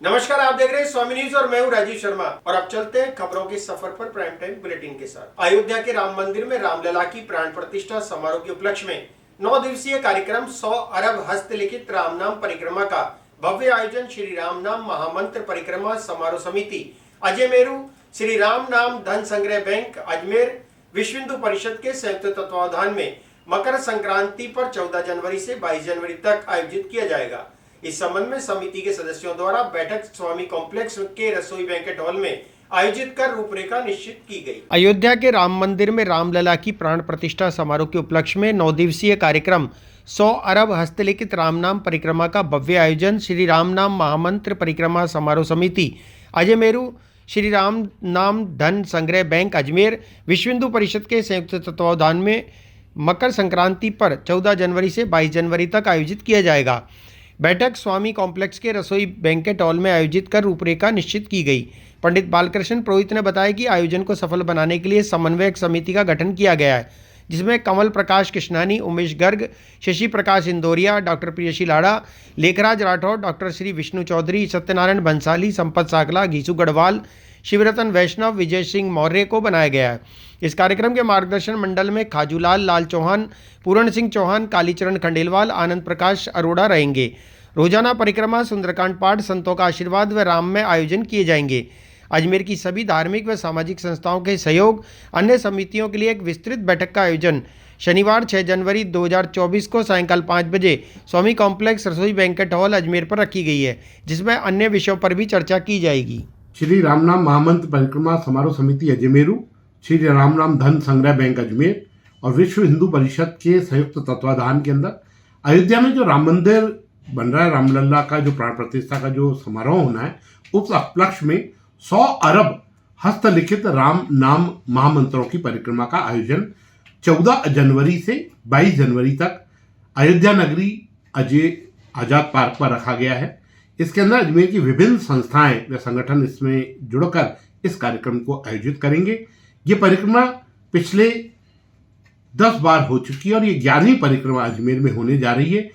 नमस्कार, आप देख रहे हैं स्वामी न्यूज और मैं हूं राजीव शर्मा। और अब चलते हैं खबरों के सफर पर प्राइम टाइम बुलेटिन के साथ। अयोध्या के राम मंदिर में रामलला की प्राण प्रतिष्ठा समारोह के उपलक्ष्य में 9 दिवसीय कार्यक्रम 100 अरब हस्तलिखित राम नाम परिक्रमा का भव्य आयोजन श्री राम नाम महामंत्र परिक्रमा समारोह समिति अजमेरू, श्री राम नाम धन संग्रह बैंक अजमेर, विश्व हिंदू परिषद के संयुक्त तत्वावधान में मकर संक्रांति पर 14 जनवरी से 22 जनवरी तक आयोजित किया जाएगा। इस संबंध में समिति के सदस्यों द्वारा बैठक स्वामी कॉम्प्लेक्स के रसोई बैंकेट हॉल में आयोजित कर रूपरेखा निश्चित की गई। अयोध्या के राम मंदिर में रामलला की प्राण प्रतिष्ठा समारोह के उपलक्ष्य में 9 दिवसीय कार्यक्रम 100 अरब हस्तलिखित राम नाम परिक्रमा का भव्य आयोजन श्री राम नाम महामंत्र परिक्रमा समारोह समिति अजमेरू, श्री राम नाम धन संग्रह बैंक अजमेर, विश्व हिंदू परिषद के संयुक्त तत्वावधान में मकर संक्रांति पर 14 जनवरी से 22 जनवरी तक आयोजित किया जाएगा। बैठक स्वामी कॉम्प्लेक्स के रसोई बैंकेट हॉल में आयोजित कर रूपरेखा निश्चित की गई। पंडित बालकृष्ण पुरोहित ने बताया कि आयोजन को सफल बनाने के लिए समन्वयक समिति का गठन किया गया है, जिसमें कमल प्रकाश कृष्णानी, उमेश गर्ग, शशि प्रकाश इंदौरिया, डॉक्टर प्रियशी लाड़ा, लेखराज राठौर, डॉक्टर श्री विष्णु चौधरी, सत्यनारायण बंसाली, संपत साकला, घीसू गढ़वाल, शिवरतन वैष्णव, विजय सिंह मौर्य को बनाया गया है। इस कार्यक्रम के मार्गदर्शन मंडल में खाजूलाल लाल चौहान, पूरण सिंह चौहान, कालीचरण खंडेलवाल, आनंद प्रकाश अरोड़ा रहेंगे। रोजाना परिक्रमा, सुंदरकांड पाठ, संतों का आशीर्वाद व राम में आयोजन किए जाएंगे। अजमेर की सभी धार्मिक व सामाजिक संस्थाओं के सहयोग अन्य समितियों के लिए एक विस्तृत बैठक का आयोजन शनिवार 6 जनवरी 2024 को सायंकाल 5 बजे स्वामी कॉम्प्लेक्स रसोई बैंकेट हॉल अजमेर पर रखी गई है, जिसमें अन्य विषयों पर भी चर्चा की जाएगी। श्री रामनाम महामंत्र परिक्रमा समारोह समिति अजमेरू, श्री रामनाम धन संग्रह बैंक अजमेर और विश्व हिंदू परिषद के संयुक्त तत्वाधान के अंदर अयोध्या में जो राम मंदिर बन रहा है, रामलला का जो प्राण प्रतिष्ठा का जो समारोह होना है, उस उपलक्ष्य में 100 अरब हस्तलिखित राम नाम महामंत्रों की परिक्रमा का आयोजन 14 जनवरी से 22 जनवरी तक अयोध्या नगरी अजय आजाद पार्क पर रखा गया है। इसके अंदर अजमेर की विभिन्न संस्थाएं व संगठन इसमें जुड़कर इस कार्यक्रम को आयोजित करेंगे। ये परिक्रमा पिछले 10 बार हो चुकी है और ये 11वीं परिक्रमा अजमेर में होने जा रही है।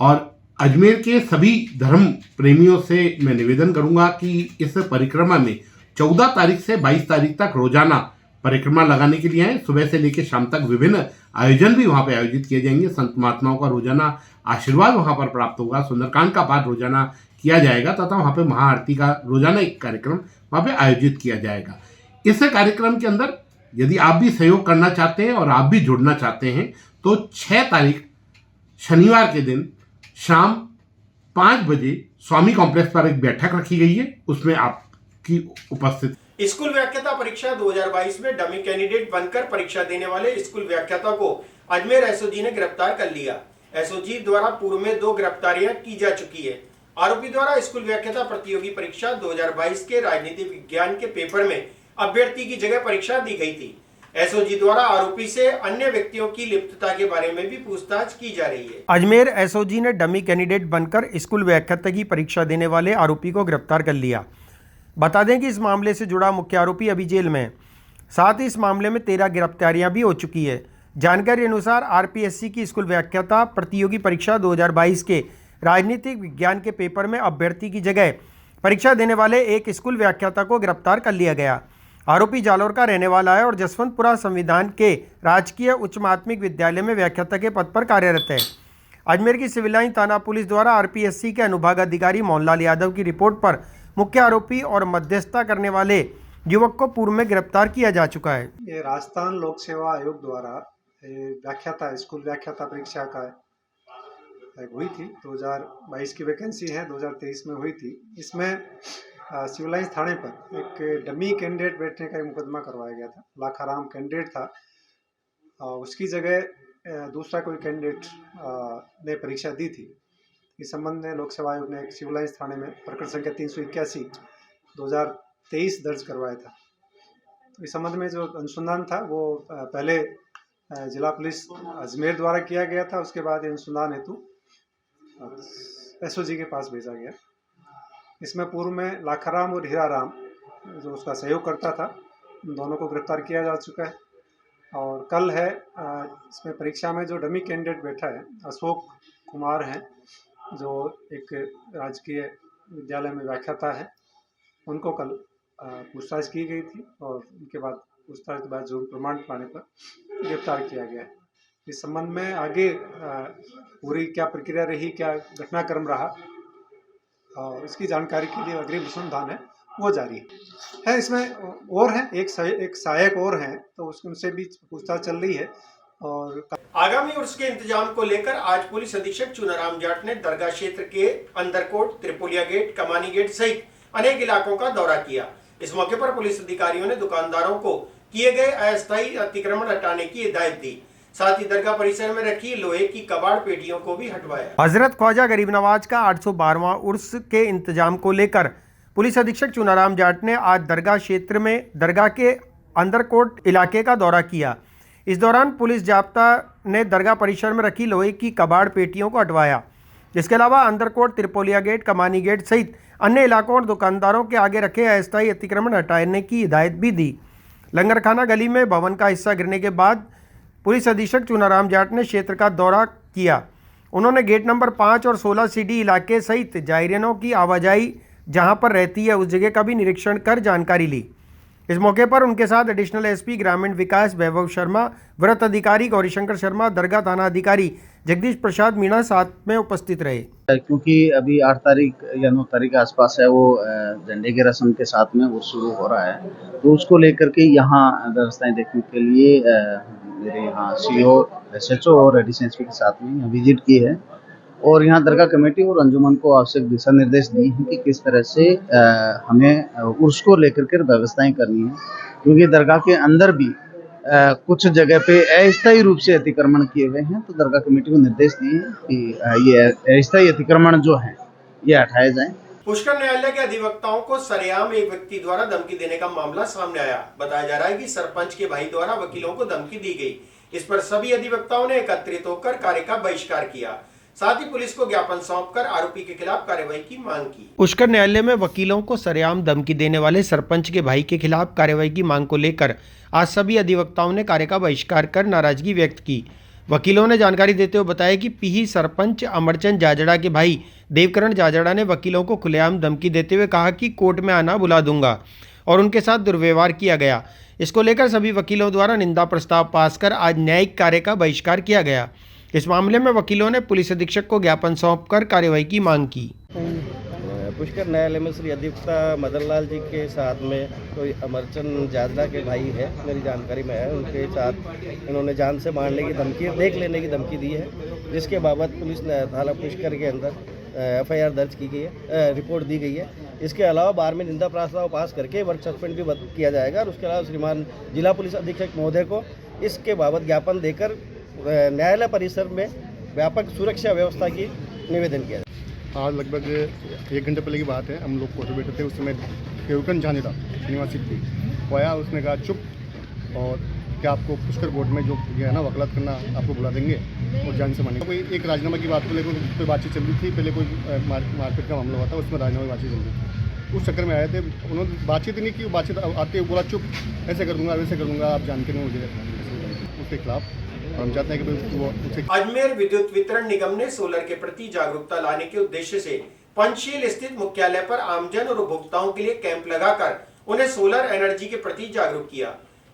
और अजमेर के सभी धर्म प्रेमियों से मैं निवेदन करूंगा कि इस परिक्रमा में 14 तारीख से 22 तारीख तक रोजाना परिक्रमा लगाने के लिए आए। सुबह से लेकर शाम तक विभिन्न आयोजन भी वहां पर आयोजित किए जाएंगे। संत महात्माओं का रोजाना आशीर्वाद वहां पर प्राप्त होगा। सुंदरकांड का पाठ रोजाना किया जाएगा तथा वहां पे महाआरती का रोजाना एक कार्यक्रम वहां पे आयोजित किया जाएगा। इस कार्यक्रम के अंदर यदि आप भी सहयोग करना चाहते हैं और आप भी जुड़ना चाहते हैं तो 6 तारीख शनिवार के दिन शाम 5 बजे स्वामी कॉम्प्लेक्स पर एक बैठक रखी गई है, उसमें आपकी उपस्थिति। स्कूल व्याख्याता परीक्षा 2022 में डमी कैंडिडेट बनकर परीक्षा देने वाले स्कूल व्याख्याता को अजमेर एसओजी ने गिरफ्तार कर लिया। एसओजी द्वारा पूर्व में 2 गिरफ्तारियां की जा चुकी है। आरोपी द्वारा स्कूल व्याख्याता प्रतियोगी परीक्षा 2022 के राजनीति विज्ञान के पेपर में अभ्यर्थी की जगह परीक्षा दी गई थी। एसओजी द्वारा आरोपी से अन्य व्यक्तियों की लिप्तता के बारे में भी पूछताछ की जा रही है। अजमेर एसओजी ने डमी कैंडिडेट बनकर स्कूल व्याख्याता की परीक्षा देने वाले आरोपी को गिरफ्तार कर लिया। बता दें कि इस मामले से जुड़ा मुख्य आरोपी अभी जेल में है। साथ ही इस मामले में 13 गिरफ्तारियां भी हो चुकी है। जानकारी अनुसार आरपीएससी की स्कूल व्याख्याता प्रतियोगी परीक्षा 2022 के राजनीतिक विज्ञान के पेपर में अभ्यर्थी की जगह परीक्षा देने वाले एक स्कूल व्याख्याता को गिरफ्तार कर लिया गया। आरोपी जालौर का रहने वाला है और जसवंतपुरा संविधान के राजकीय उच्च माध्यमिक विद्यालय में व्याख्याता के पद पर कार्यरत है। अजमेर की सिविल लाइन थाना पुलिस द्वारा आरपीएससी के अनुभाग अधिकारी मोहनलाल यादव की रिपोर्ट पर मुख्य आरोपी और मध्यस्थता करने वाले युवक को पूर्व में गिरफ्तार किया जा चुका है। ये राजस्थान लोक सेवा आयोग द्वारा व्याख्याता स्कूल व्याख्याता परीक्षा का हुई थी। 2022 की वैकेंसी है, 2023 में हुई थी। इसमें सिविल लाइन्स थाने पर एक डमी कैंडिडेट बैठने का एक मुकदमा करवाया गया था। लाखाराम कैंडिडेट था, उसकी जगह दूसरा कोई कैंडिडेट ने परीक्षा दी थी। इस संबंध में लोक सेवा आयोग ने एक सिविल लाइन्स थाने में प्रकरण संख्या 381 2023 दर्ज करवाया था। तो इस संबंध में जो अनुसंधान था वो पहले जिला पुलिस अजमेर द्वारा किया गया था। उसके बाद अनुसंधान हेतु एसओजी के पास भेजा गया। इसमें पूर्व में लाखाराम और हीराराम जो उसका सहयोग करता था, उन दोनों को गिरफ्तार किया जा चुका है। और कल है इसमें परीक्षा में जो डमी कैंडिडेट बैठा है अशोक कुमार हैं, जो एक राजकीय विद्यालय में व्याख्याता है, उनको कल पूछताछ की गई थी और उनके बाद पूछताछ के बाद जो प्रमाण पाने पर गिरफ्तार किया गया है। इस संबंध में आगे पूरी क्या प्रक्रिया रही, क्या घटनाक्रम रहा, और इसकी जानकारी के लिए अग्रिम अनुसंधान है वो जारी है। इसमें और हैं एक सहायक और हैं, तो उनसे भी पूछताछ चल रही है। और आगामी उर्स के इंतजाम को लेकर आज पुलिस अधीक्षक चुनाराम जाट ने दरगाह क्षेत्र के अंदरकोट, त्रिपोलिया गेट, कमानी गेट सहित अनेक इलाकों का दौरा किया। इस मौके पर पुलिस अधिकारियों ने दुकानदारों को किए गए अस्थायी अतिक्रमण हटाने की हिदायत दी। साथ ही दरगाह परिसर में रखी लोहे की कबाड़ पेटियों को भी हटवाया। हजरत ख्वाजा गरीब नवाज का 812वां उर्स के इंतजाम को लेकर पुलिस अधीक्षक चुनाराम जाट ने आज दरगाह क्षेत्र में दरगाह के अंदरकोट इलाके का दौरा किया। इस दौरान पुलिस जाब्ता ने दरगाह परिसर में रखी लोहे की कबाड़ पेटियों को हटवाया। इसके अलावा अंदरकोट, त्रिपोलिया गेट, कमानी गेट सहित अन्य इलाकों और दुकानदारों के आगे रखे अस्थायी अतिक्रमण हटाने की हिदायत भी दी। लंगरखाना गली में भवन का हिस्सा गिरने के बाद पुलिस अधीक्षक चुनाराम जाट ने क्षेत्र का दौरा किया। उन्होंने गेट नंबर 5 और 16 सीडी इलाके सहित जायरीनों की आवाजाही जहां पर रहती है उस जगह का भी निरीक्षण कर जानकारी ली। इस मौके पर उनके साथ एडिशनल एसपी ग्रामीण विकास वैभव शर्मा, वृत्त अधिकारी गौरीशंकर शर्मा, दरगाह थाना अधिकारी जगदीश प्रसाद मीणा साथ में उपस्थित रहे। क्योंकि अभी 8 तारीख या 9 तारीख के आसपास है वो झंडे की रस्म के साथ में वो शुरू हो रहा है, तो उसको लेकर के यहाँ व्यवस्थाएं देखने के लिए मेरे यहाँ सीओ, एसएचओ और एडिशनल एसपी के साथ में यहाँ विजिट की है और यहाँ दरगाह कमेटी और अंजुमन को आवश्यक दिशा निर्देश दिए हैं कि किस तरह से हमें उर्स को लेकर के व्यवस्थाएं करनी है, क्योंकि दरगाह के अंदर भी कुछ जगह पे अस्थायी रूप से अतिक्रमण किए हुए हैं। तो दरगाह कमेटी को निर्देश दिए हैं कि ये अस्थायी अतिक्रमण जो है ये हटाए जाएं। पुष्कर न्यायालय के अधिवक्ताओं को सरेआम एक व्यक्ति द्वारा धमकी देने का मामला सामने आया। बताया जा रहा है कि सरपंच के भाई द्वारा वकीलों को धमकी दी गई। इस पर सभी अधिवक्ताओं ने एकत्रित होकर कार्य का बहिष्कार किया। साथ ही पुलिस को ज्ञापन सौंपकर आरोपी के खिलाफ कार्रवाई की मांग की। पुष्कर न्यायालय में वकीलों को सरेआम धमकी देने वाले सरपंच के भाई के खिलाफ कार्रवाई की मांग को लेकर आज सभी अधिवक्ताओं ने कार्य का बहिष्कार कर नाराजगी व्यक्त की। वकीलों ने जानकारी देते हुए बताया कि पीही सरपंच अमरचंद जाजड़ा के भाई देवकरण जाजड़ा ने वकीलों को खुलेआम धमकी देते हुए कहा कि कोर्ट में आना बुला दूंगा और उनके साथ दुर्व्यवहार किया गया। इसको लेकर सभी वकीलों द्वारा निंदा प्रस्ताव पास कर आज न्यायिक कार्य का बहिष्कार किया गया। इस मामले में वकीलों ने पुलिस अधीक्षक को ज्ञापन सौंपकर कार्यवाही की मांग की। पुष्कर न्यायालय में श्री अधिवक्ता मदन लाल जी के साथ में कोई अमरचंद जाजड़ा के भाई है, मेरी जानकारी में है, उनके साथ इन्होंने जान से मारने की धमकी, देख लेने की धमकी दी है, जिसके बाबत पुलिस ने थाना पुष्कर के अंदर एफआईआर दर्ज की गई है, रिपोर्ट दी गई है। इसके अलावा बार में निंदा प्रस्ताव पास करके वर्क सस्पेंड भी किया जाएगा और उसके अलावा श्रीमान जिला पुलिस अधीक्षक महोदय को इसके बाबत ज्ञापन देकर न्यायालय परिसर में व्यापक सुरक्षा व्यवस्था की निवेदन किया। आज लगभग 1 घंटे पहले की बात है, हम लोग कोर्ट में बैठे थे। उस समय केवकन झानेदा निवासी थी, वो आया, उसने कहा चुप और क्या आपको पुष्कर कोर्ट में जो है ना वकालत करना आपको बुला देंगे और जान से मानेंगे। कोई एक राजीनामा की बात को लेकर कोई बातचीत चल रही थी, पहले कोई मारपीट का मामला हुआ था, उसमें राजीनामा की बातचीत चल रही थी। उस चक्कर में आए थे, उन्होंने बातचीत नहीं की, बातचीत आते हुए बोला चुप, ऐसे कर दूंगा वैसे कर दूंगा, आप जानते नहीं मुझे, उसके खिलाफ हम चाहते हैं कि वो अजमेर विद्युत वितरण निगम ने सोलर के प्रति जागरूकता लाने के उद्देश्य से पंचशील स्थित मुख्यालय पर आमजन और उपभोक्ताओं के लिए कैंप लगाकर उन्हें सोलर एनर्जी के प्रति जागरूक किया।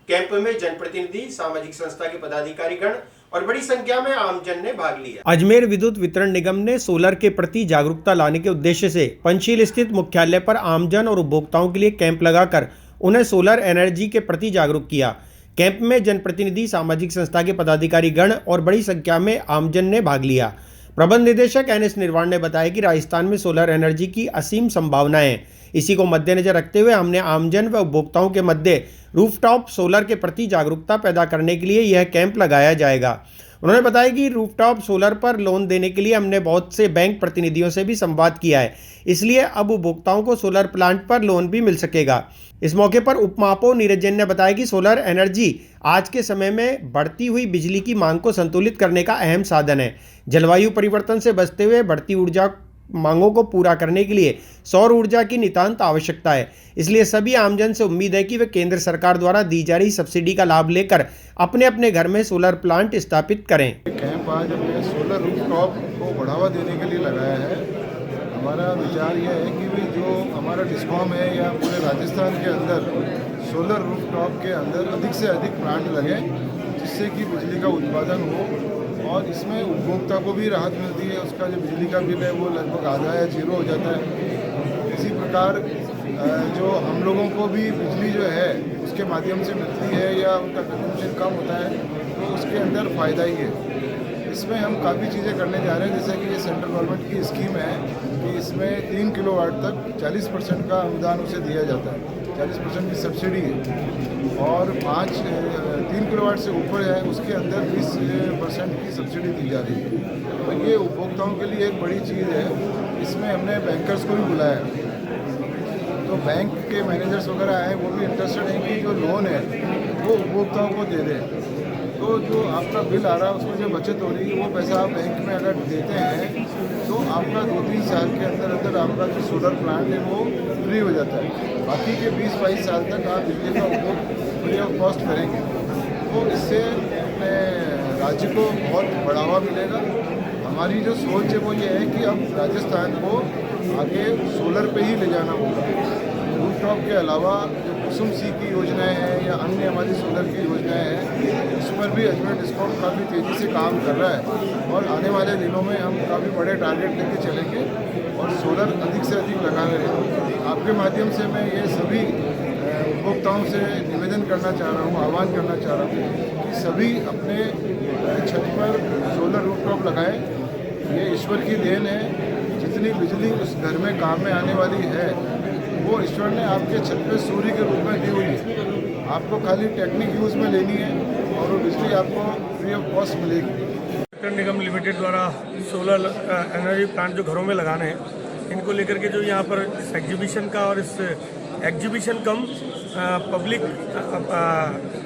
कैंप में जनप्रतिनिधि, सामाजिक संस्था के पदाधिकारी गण और बड़ी संख्या में आमजन ने भाग लिया। अजमेर विद्युत वितरण निगम ने सोलर के प्रति जागरूकता लाने के उद्देश्य से पंचशील स्थित मुख्यालय पर आमजन और उपभोक्ताओं के लिए कैंप लगाकर उन्हें सोलर एनर्जी के प्रति जागरूक किया। कैंप में जनप्रतिनिधि, सामाजिक संस्था के पदाधिकारी गण और बड़ी संख्या में आमजन ने भाग लिया। प्रबंध निदेशक NS निर्वाण ने बताया कि राजस्थान में सोलर एनर्जी की असीम संभावनाएं हैं। इसी को मद्देनजर रखते हुए हमने आमजन व उपभोक्ताओं के मध्य रूफटॉप सोलर के प्रति जागरूकता पैदा करने के लिए यह कैंप लगाया जाएगा। उन्होंने बताया कि रूफटॉप सोलर पर लोन देने के लिए हमने बहुत से बैंक प्रतिनिधियों से भी संवाद किया है, इसलिए अब उपभोक्ताओं को सोलर प्लांट पर लोन भी मिल सकेगा। इस मौके पर उपमापो नीरज जैन ने बताया कि सोलर एनर्जी आज के समय में बढ़ती हुई बिजली की मांग को संतुलित करने का अहम साधन है। जलवायु परिवर्तन से बचते हुए बढ़ती ऊर्जा मांगों को पूरा करने के लिए सौर ऊर्जा की नितांत आवश्यकता है। इसलिए सभी आमजन से उम्मीद है कि वे केंद्र सरकार द्वारा दी जा रही सब्सिडी का लाभ लेकर अपने अपने घर में सोलर प्लांट स्थापित करें। कैंप आज हमने सोलर रूफटॉप को बढ़ावा देने के लिए लगाया है। हमारा विचार यह है कि भाई जो हमारा डिस्कॉम है या पूरे राजस्थान के अंदर सोलर रूफटॉप के अंदर अधिक से अधिक प्लांट लगे, जिससे कि बिजली का उत्पादन हो और इसमें उपभोक्ता को भी राहत मिलती है। उसका जो बिजली का बिल है वो लगभग आधा या जीरो हो जाता है। इसी प्रकार जो हम लोगों को भी बिजली जो है उसके माध्यम से मिलती है या उनका कंजम्पशन कम होता है, तो उसके अंदर फ़ायदा ही है। इसमें हम काफ़ी चीज़ें करने जा रहे हैं, जैसे कि ये सेंट्रल गवर्नमेंट की स्कीम है कि इसमें 3 किलोवाट तक 40% का अनुदान उसे दिया जाता है, 40% की सब्सिडी है और 3 किलोवाट से ऊपर है उसके अंदर 20% की सब्सिडी दी जा रही है। तो ये उपभोक्ताओं के लिए एक बड़ी चीज़ है। इसमें हमने बैंकर्स को भी बुलाया, तो बैंक के मैनेजर्स वगैरह आए, वो भी इंटरेस्टेड हैं कि जो लोन है वो उपभोक्ताओं को दे दें। तो जो आपका बिल आ रहा है उसमें जो बचत हो रही है वो पैसा आप बैंक में अगर देते हैं तो आपका 2-3 साल के अंदर अंदर आपका जो सोलर प्लांट है वो फ्री हो जाता है। बाकी के 20-22 साल तक आप बिजली का उपभोग फ्री ऑफ कॉस्ट करेंगे, तो इससे अपने राज्य को बहुत बढ़ावा मिलेगा। हमारी जो सोच है वो ये है कि अब राजस्थान को आगे सोलर पे ही ले जाना होगा। रूफटॉप के अलावा जो कुसुम सी की योजनाएं हैं या अन्य हमारी सोलर की योजनाएं हैं, उस पर भी अजमेर डिस्कॉम काफ़ी तेज़ी से काम कर रहा है और आने वाले दिनों में हम काफ़ी बड़े टारगेट लेके चलेंगे और सोलर अधिक से अधिक लगाए रहेंगे। आपके माध्यम से मैं ये सभी उपभोक्ताओं से निवेदन करना चाह रहा हूँ, आह्वान करना चाह रहा हूँ कि सभी अपने छत पर सोलर रूफटॉप लगाएं। ये ईश्वर की देन है। जितनी बिजली उस घर में काम में आने वाली है वो ईश्वर ने आपके छत पे सूर्य के रूप में दी हुई है। आपको खाली टेक्निक यूज़ में लेनी है और वो बिजली आपको फ्री ऑफ कॉस्ट मिलेगी। नगर निगम लिमिटेड द्वारा सोलर एनर्जी प्लांट जो घरों में लगाने हैं, इनको लेकर के जो यहाँ पर इस एग्जीबिशन का और इस एग्जीबिशन कम पब्लिक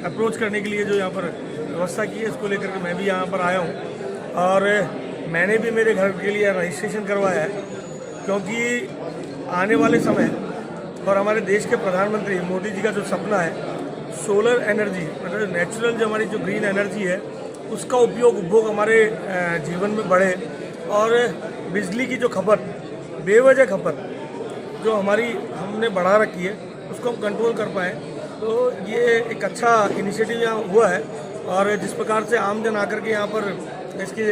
अप्रोच करने के लिए जो यहाँ पर व्यवस्था की है, इसको लेकर के मैं भी यहाँ पर आया हूँ और मैंने भी मेरे घर के लिए रजिस्ट्रेशन करवाया है, क्योंकि आने वाले समय और हमारे देश के प्रधानमंत्री मोदी जी का जो सपना है सोलर एनर्जी, मतलब नेचुरल जो हमारी जो ग्रीन एनर्जी है उसका उपभोग हमारे जीवन में बढ़े और बिजली की जो खपत, बेवजह खपत जो हमारी हमने बढ़ा रखी है उसको हम कंट्रोल कर पाएँ। तो ये एक अच्छा इनिशिएटिव यहाँ हुआ है और जिस प्रकार से आमजन आकर के यहाँ पर इसकी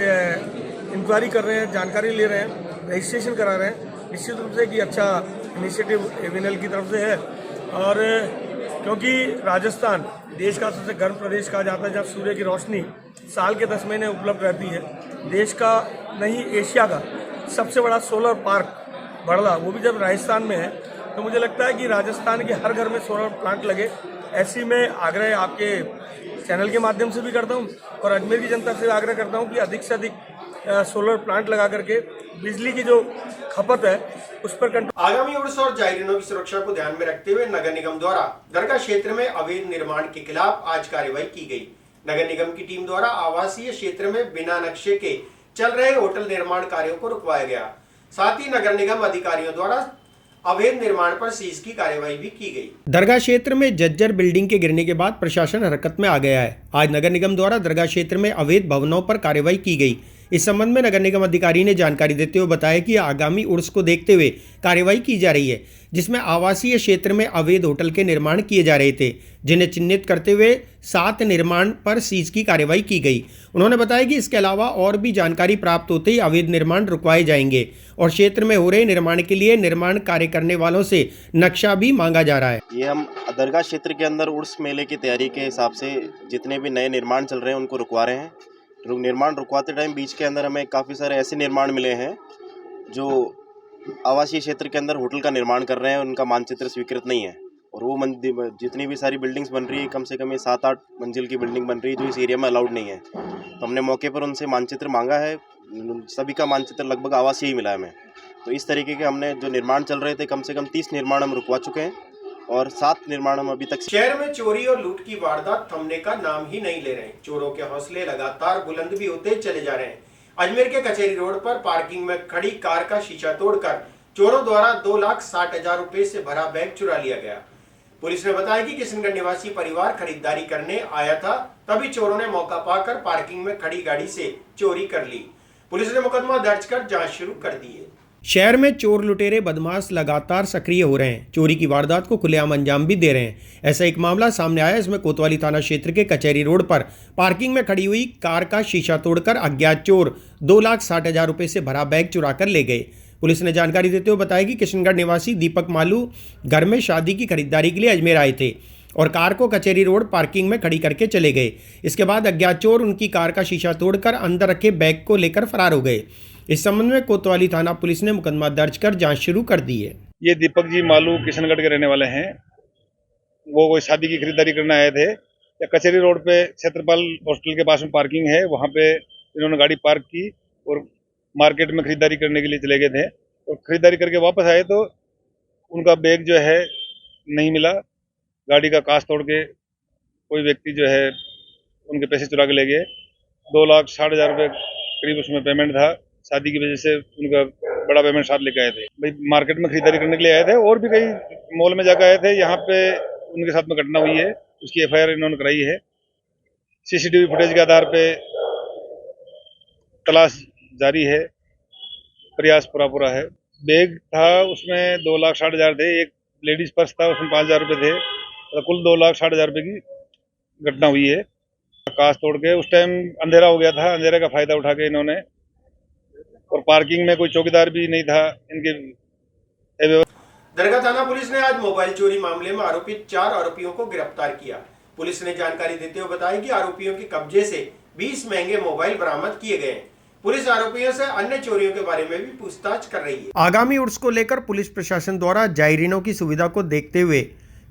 इंक्वायरी कर रहे हैं, जानकारी ले रहे हैं, रजिस्ट्रेशन करा रहे हैं, निश्चित रूप से कि अच्छा इनिशिएटिव एविनल की तरफ से है। और क्योंकि राजस्थान देश का सबसे गर्म प्रदेश कहा जाता है, जहाँ सूर्य की रोशनी साल के 10 महीने उपलब्ध रहती है। देश का नहीं एशिया का सबसे बड़ा सोलर पार्क बड़ला, वो भी जब राजस्थान में है, तो मुझे लगता है कि राजस्थान के हर घर में सोलर प्लांट लगे। ऐसी मैं आग्रह आपके चैनल के माध्यम से भी करता हूँ और अजमेर की जनता से आग्रह करता हूँ कि अधिक से अधिक सोलर प्लांट लगा करके बिजली की जो खपत है उस पर कंट्रोल। आगामी उर्स और जायरीनों की सुरक्षा को ध्यान में रखते हुए नगर निगम द्वारा दरगाह क्षेत्र में अवैध निर्माण के खिलाफ आज कार्रवाई की गई। नगर निगम की टीम द्वारा आवासीय क्षेत्र में बिना नक्शे के चल रहे होटल निर्माण कार्यों को रुकवाया गया। साथ ही नगर निगम अधिकारियों द्वारा अवैध निर्माण पर सीज की कार्रवाई भी की गई। दरगाह क्षेत्र में जर्जर बिल्डिंग के गिरने के बाद प्रशासन हरकत में आ गया है। आज नगर निगम द्वारा दरगाह क्षेत्र में अवैध भवनों पर कार्रवाई की गई। इस संबंध में नगर निगम अधिकारी ने जानकारी देते हुए बताया कि आगामी उर्स को देखते हुए कार्रवाई की जा रही है, जिसमें आवासीय क्षेत्र में अवैध होटल के निर्माण किए जा रहे थे, जिन्हें चिन्हित करते हुए 7 निर्माण पर सीज की कार्रवाई की गई। उन्होंने बताया कि इसके अलावा और भी जानकारी प्राप्त होते ही अवैध निर्माण रुकवाए जाएंगे और क्षेत्र में हो रहे निर्माण के लिए निर्माण कार्य करने वालों से नक्शा भी मांगा जा रहा है। ये हम दरगाह क्षेत्र के अंदर उर्स मेले की तैयारी के हिसाब से जितने भी नए निर्माण चल रहे हैं उनको रुकवा रहे हैं। निर्माण रुकवाते टाइम बीच के अंदर हमें काफ़ी सारे ऐसे निर्माण मिले हैं जो आवासीय क्षेत्र के अंदर होटल का निर्माण कर रहे हैं, उनका मानचित्र स्वीकृत नहीं है और वो जितनी भी सारी बिल्डिंग्स बन रही है, कम से कम ये 7-8 मंजिल की बिल्डिंग बन रही है जो इस एरिया में अलाउड नहीं है। तो हमने मौके पर उनसे मानचित्र मांगा है, सभी का मानचित्र लगभग आवासीय ही मिला है हमें। तो इस तरीके के हमने जो निर्माण चल रहे थे, कम से कम 30 निर्माण हम रुकवा चुके हैं और 7 निर्माण हम अभी तक। शहर में चोरी और लूट की वारदात थमने का नाम ही नहीं ले रहे हैं। चोरों के हौसले लगातार बुलंद भी होते चले जा रहे हैं। अजमेर के कचहरी रोड पर पार्किंग में खड़ी कार का शीशा तोड़कर चोरों द्वारा 2,60,000 रुपए से भरा बैग चुरा लिया गया। पुलिस ने बताया कि किशनगढ़ निवासी परिवार खरीदारी करने आया था, तभी चोरों ने मौका पाकर पार्किंग में खड़ी गाड़ी से चोरी कर ली। पुलिस ने मुकदमा दर्ज कर जांच शुरू कर दी है। शहर में चोर लुटेरे बदमाश लगातार सक्रिय हो रहे हैं, चोरी की वारदात को खुलेआम अंजाम भी दे रहे हैं। ऐसा एक मामला सामने आया। इसमें कोतवाली थाना क्षेत्र के कचहरी रोड पर पार्किंग में खड़ी हुई कार का शीशा तोड़कर अज्ञात चोर 2,60,000 रुपए से भरा बैग चुरा कर ले गए। पुलिस ने जानकारी देते हुए बताया कि किशनगढ़ निवासी दीपक मालू घर में शादी की खरीदारी के लिए अजमेर आए थे और कार को कचहरी रोड पार्किंग में खड़ी करके चले गए। इसके बाद अज्ञात चोर उनकी कार का शीशा तोड़कर अंदर रखे बैग को लेकर फरार हो गए। इस संबंध में कोतवाली थाना पुलिस ने मुकदमा दर्ज कर जांच शुरू कर दी है। ये दीपक जी मालू किशनगढ़ के रहने वाले हैं। वो कोई शादी की खरीदारी करने आए थे। या कचहरी रोड पे क्षेत्रपाल हॉस्टल के पास में पार्किंग है, वहाँ पे इन्होंने गाड़ी पार्क की और मार्केट में खरीदारी करने के लिए चले गए थे। और खरीदारी करके वापस आए तो उनका बैग जो है नहीं मिला। गाड़ी का कांच तोड़ के कोई व्यक्ति जो है उनके पैसे चुरा के ले गए। 2,60,000 रुपये करीब उसमें पेमेंट था। शादी की वजह से उनका बड़ा पेमेंट साथ लेके आए थे। भाई मार्केट में खरीदारी करने के लिए आए थे और भी कई मॉल में जाकर आए थे। यहाँ पे उनके साथ में घटना हुई है, उसकी FIR इन्होंने कराई है। CCTV फुटेज के आधार पे तलाश जारी है, प्रयास पूरा है। बैग था उसमें 2,60,000 थे। एक लेडीज पर्स था, उसमें 5,000 रुपये थे। तो कुल 2,60,000 रुपये की घटना हुई है। कांच तोड़ के उस टाइम अंधेरा हो गया था, अंधेरे का फायदा उठा के इन्होंने, और पार्किंग में कोई चौकीदार भी नहीं था इनके। दरगाह थाना पुलिस ने आज मोबाइल चोरी मामले में आरोपित 4 आरोपियों को गिरफ्तार किया। पुलिस ने जानकारी देते हुए बताया कि आरोपियों के कब्जे से 20 महंगे मोबाइल बरामद किए गए। पुलिस आरोपियों से अन्य चोरियों के बारे में भी पूछताछ कर रही है। आगामी उर्स को लेकर पुलिस प्रशासन द्वारा जायरीनों की सुविधा को देखते हुए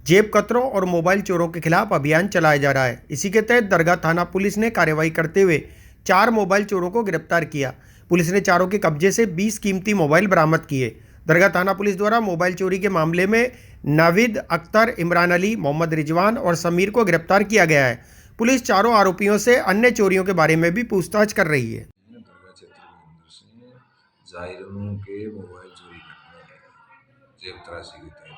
जेब कतरों और मोबाइल चोरों के खिलाफ अभियान चलाया जा रहा है। इसी के तहत दरगाह थाना पुलिस ने कार्रवाई करते हुए 4 मोबाइल चोरों को गिरफ्तार किया। पुलिस ने चारों के कब्जे से 20 कीमती मोबाइल बरामद किए। दरगाह थाना पुलिस द्वारा मोबाइल चोरी के मामले में नाविद अख्तर, इमरान अली, मोहम्मद रिजवान और समीर को गिरफ्तार किया गया है। पुलिस चारों आरोपियों से अन्य चोरियों के बारे में भी पूछताछ कर रही है। दरगाह क्षेत्र के अंदर से जायरीनों के मोबाइल चोरी करने जेब तलाशी के तहत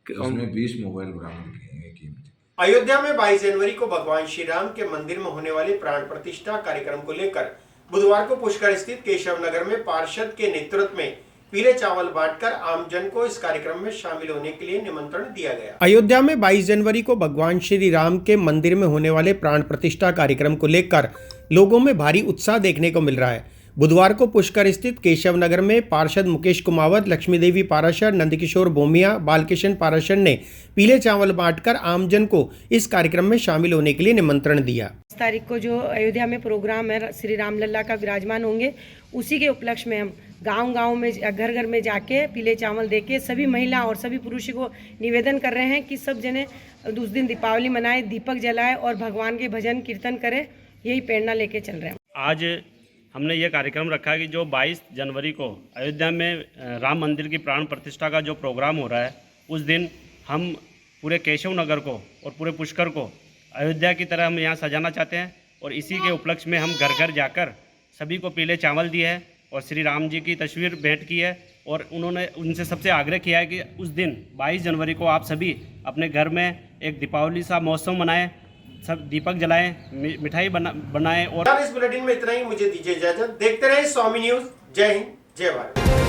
उसमें 20 मोबाइल बरामद किए हैं कीमती। अयोध्या में 22 जनवरी को भगवान श्री राम के मंदिर में होने वाले प्राण प्रतिष्ठा कार्यक्रम को लेकर बुधवार को पुष्कर स्थित केशव नगर में पार्षद के नेतृत्व में पीले चावल बांटकर आमजन को इस कार्यक्रम में शामिल होने के लिए निमंत्रण दिया गया। अयोध्या में 22 जनवरी को भगवान श्री राम के मंदिर में होने वाले प्राण प्रतिष्ठा कार्यक्रम को लेकर लोगों में भारी उत्साह देखने को मिल रहा है। बुधवार को पुष्कर स्थित केशव नगर में पार्षद मुकेश कुमावत, लक्ष्मी देवी पाराशर, नंदकिशोर भूमिया, बालकिशन पाराशर ने पीले चावल बांटकर आमजन को इस कार्यक्रम में शामिल होने के लिए निमंत्रण दिया। 10 तारीख को जो अयोध्या में प्रोग्राम है, श्री राम लल्ला का विराजमान होंगे, उसी के उपलक्ष्य में हम गांव-गांव में, घर-घर में जाके पीले चावल देके सभी महिला और सभी पुरुष को निवेदन कर रहे हैं कि सब जने उस दिन दीपावली मनाए, दीपक जलाए और भगवान के भजन कीर्तन करें। यही प्रेरणा लेके चल रहे हैं। आज हमने ये कार्यक्रम रखा कि जो 22 जनवरी को अयोध्या में राम मंदिर की प्राण प्रतिष्ठा का जो प्रोग्राम हो रहा है, उस दिन हम पूरे केशव नगर को और पूरे पुष्कर को अयोध्या की तरह हम यहाँ सजाना चाहते हैं। और इसी के उपलक्ष्य में हम घर घर जाकर सभी को पीले चावल दिए हैं और श्री राम जी की तस्वीर भेंट की है। और उन्होंने उनसे सबसे आग्रह किया है कि उस दिन 22 जनवरी को आप सभी अपने घर में एक दीपावली सा महोत्सव मनाएं, सब दीपक जलाएं, मिठाई बनाएं। और इस बुलेटिन में इतना ही। मुझे दीजिए इजाजत। देखते रहे स्वामी न्यूज। जय हिंद, जय भारत।